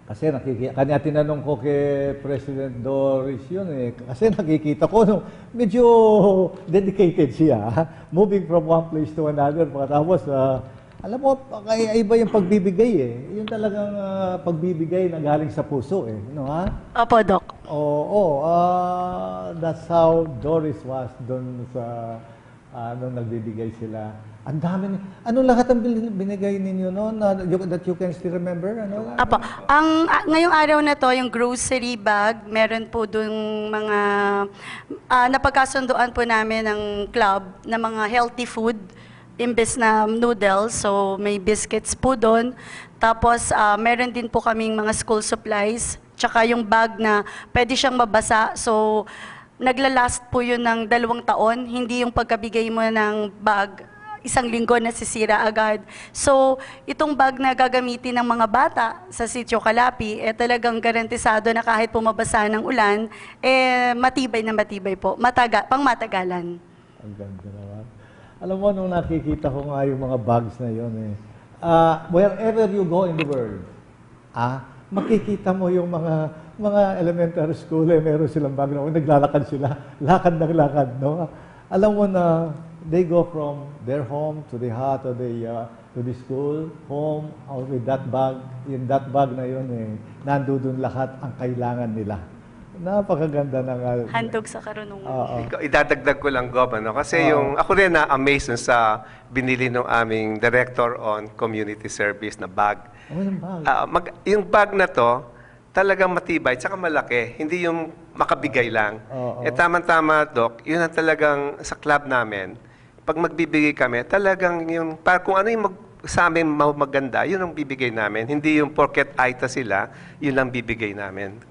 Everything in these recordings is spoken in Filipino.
Kasi kanya tinanong ko kay President Doris yun eh. Kasi nakikita ko, no, medyo dedicated siya. Moving from one place to another. Tapos, alam mo, iba yung pagbibigay eh. Yung talagang pagbibigay na galing sa puso eh. No, ha? Opo, Doc. Oo, that's how Doris was doon sa nung nagbibigay sila. Ang dami. Anong lahat ang binigay ninyo noon that you can still remember? Apo. Ngayong araw na to, yung grocery bag, meron po doon mga napagkasunduan po namin ng club na mga healthy food imbes na noodles. So may biscuits po doon. Tapos meron din po kaming mga school supplies. Tsaka yung bag na pwede siyang mabasa. So naglalast po yun ng 2 taon. Hindi yung pagkabigay mo ng bag 1 linggo nasisira agad. So, itong bag na gagamitin ng mga bata sa Sitio Calapi, talagang garantisado na kahit pumabasa ng ulan, matibay na matibay po. Pangmatagalan. Ang ganda naman. Alam mo, nung nakikita ko nga yung mga bags na yun wherever you go in the world, makikita mo yung mga elementary school, meron silang bag na naglalakad sila, lakad ng lakad, no? Alam mo na they go from their home to the school, home, out with that bag. In that bag na yun nandoon lahat ang kailangan nila. Napakaganda ng handog sa karunungan. Idadagdag ko lang, Gob, kasi ako rin na-amaze sa binili ng aming Director on Community Service na bag. Yung bag. Yung bag na to, talagang matibay, tsaka malaki. Hindi yung makabigay lang. Tama-tama, Doc, yun ang talagang sa club namin. Pag magbibigay kami, talagang yung, kung ano yung sa amin maganda, yun ang bibigay namin. Hindi yung porket aita sila, yun lang bibigay namin.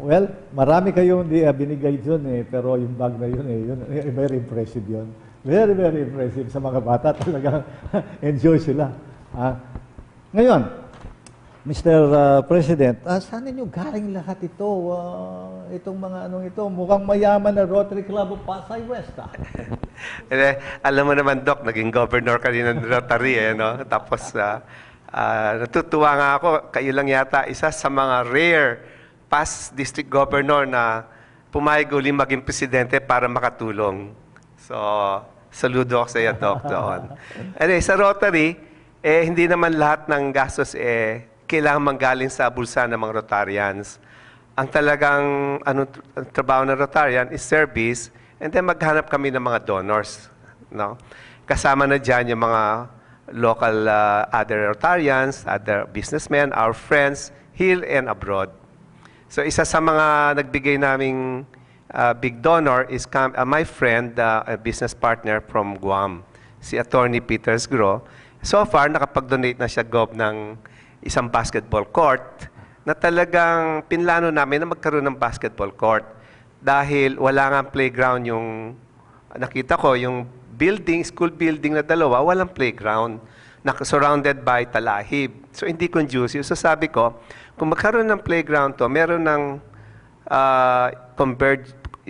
Well, marami kayong binigay dyan pero yung bag na yun yun, very impressive yun. Very, very impressive sa mga bata. Talagang enjoy sila. Ngayon, Mr. President, saan ninyo galing lahat ito? Itong mga ito, mukhang mayaman na Rotary Club of Pasay West. Alam mo naman, Doc, naging governor ka rin ng Rotary, no? Tapos, natutuwa nga ako, kayo lang yata isa sa mga rare past district governor na pumayag uli maging presidente para makatulong. So, saludo ako sa iyo, Doc, doon. Sa Rotary, hindi naman lahat ng gastos kailangan manggaling sa bulsa ng mga Rotarians. Ang talagang trabaho ng Rotarian is service, and then maghanap kami ng mga donors. No? Kasama na dyan yung mga local other Rotarians, other businessmen, our friends, here and abroad. So isa sa mga nagbigay naming big donor is my friend, a business partner from Guam, si Attorney Peters Gro. So far, nakapag-donate na siya, Gob, ng isang basketball court na talagang pinlano namin na magkaroon ng basketball court dahil wala nga playground yung nakita ko, yung building, school building na 2, walang playground, surrounded by talahib. So hindi conducive. So sabi ko, kung magkaroon ng playground to, meron ng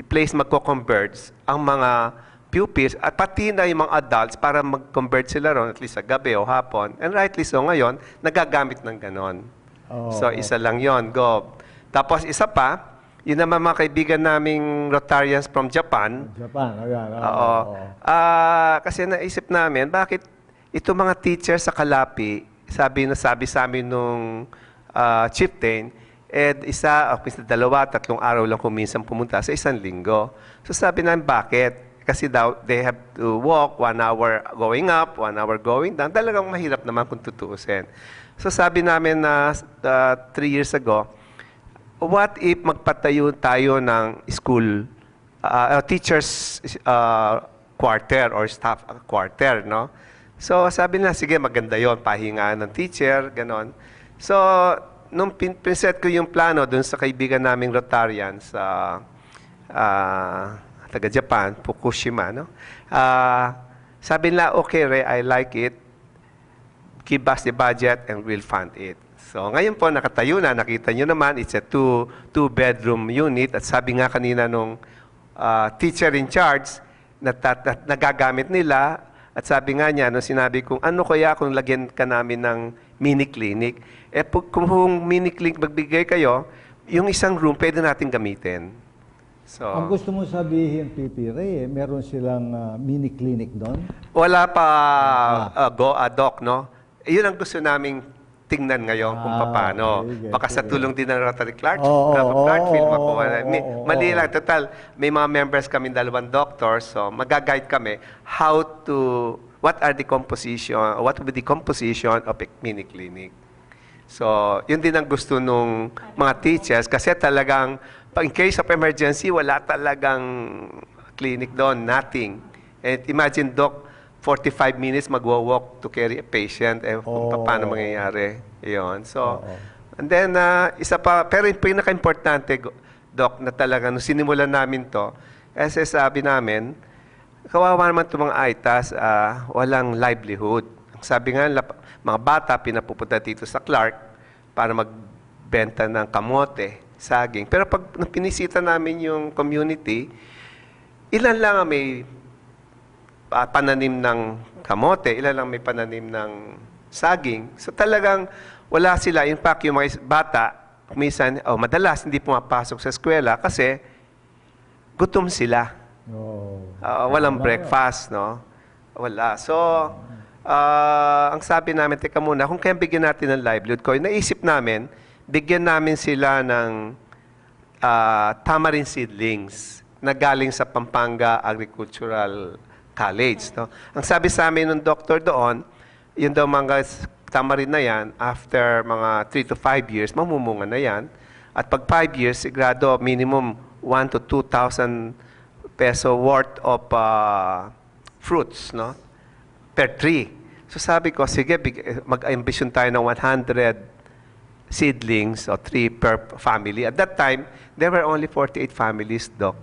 place magko-converge ang mga pupils at pati na yung mga adults para mag-convert sila ron at least sa gabi o hapon. And rightly so ngayon, nagagamit ng ganon. So isa lang yon, Gob. Tapos isa pa, yun naman mga kaibigan naming Rotarians from Japan. Kasi naisip namin, bakit ito mga teachers sa Calapi, sabi sa amin nung chieftain, isa, 2, 3 araw lang kung minsan pumunta sa 1 linggo. So sabi namin, bakit? Kasi daw, they have to walk 1 hour going up, 1 hour going down. Talagang mahirap naman kung tutuusin. So sabi namin na 3 years ago, what if magpatayo tayo ng school, teachers quarter or staff quarter, no? So sabi na, sige, maganda yon, pahingaan ng teacher, ganon. So, nung pinset ko yung plano dun sa kaibigan naming Rotarian sa taga-Japan, Fukushima, no? Sabi nila, okay, Ray, I like it. Give us the budget and we'll fund it. So, ngayon po, nakatayo na. Nakita nyo naman, it's a two-bedroom unit. At sabi nga kanina nung teacher in charge, nagagamit nila. At sabi nga niya, nung sinabi kong, ano kaya kung lagyan ka namin ng mini clinic. Kung mini clinic magbigay kayo, yung isang room pwede natin gamitin. So, Ang gusto mo sabihin, Pipi Ray, meron silang mini clinic doon? wala pa Doc, no? Yun ang gusto naming tingnan ngayon kung paano. okay, Baka sa tulong din ng Rotary oo, Clarkfield, makuha na. oo, Mali lang, total, may mga members kami, 2 doctors, so mag-guide kami what are the composition, what will be the composition of a mini clinic. So, yun din ang gusto nung mga teachers kasi talagang, in case of emergency, wala talagang clinic doon, nothing. And imagine, Doc, 45 minutes magwo-walk to carry a patient, kung paano mangyayari. Yun. So, and then, isa pa, pero yung pinaka-importante, Doc, na talaga, nung sinimulan namin to, kasi sabi namin, kawawa naman itong mga ITAS, walang livelihood. Sabi nga, mga bata, pinapupunta dito sa Clark para magbenta ng kamote, saging. Pero pag pinisita namin yung community, ilan lang ang may pananim ng kamote, ilan lang may pananim ng saging. So talagang wala sila. In fact, yung mga bata, minsan, madalas hindi pumapasok sa eskwela kasi gutom sila. Walang breakfast, no? Wala. So, ang sabi namin, teka muna, kung kaya bigyan natin ng livelihood ko, naisip namin, bigyan namin sila ng tamarind seedlings na galing sa Pampanga Agricultural College. No? Ang sabi sa amin ng doktor doon, yun daw mga tamarin na yan, after mga 3 to 5 years, mamumunga na yan. At pag 5 years, sigurado minimum 1 to 2,000 peso worth of fruits, no? Per tree. So sabi ko, sige, mag-ambition tayo ng 100 seedlings o 3 per family. At that time, there were only 48 families, Doc.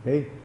Okay.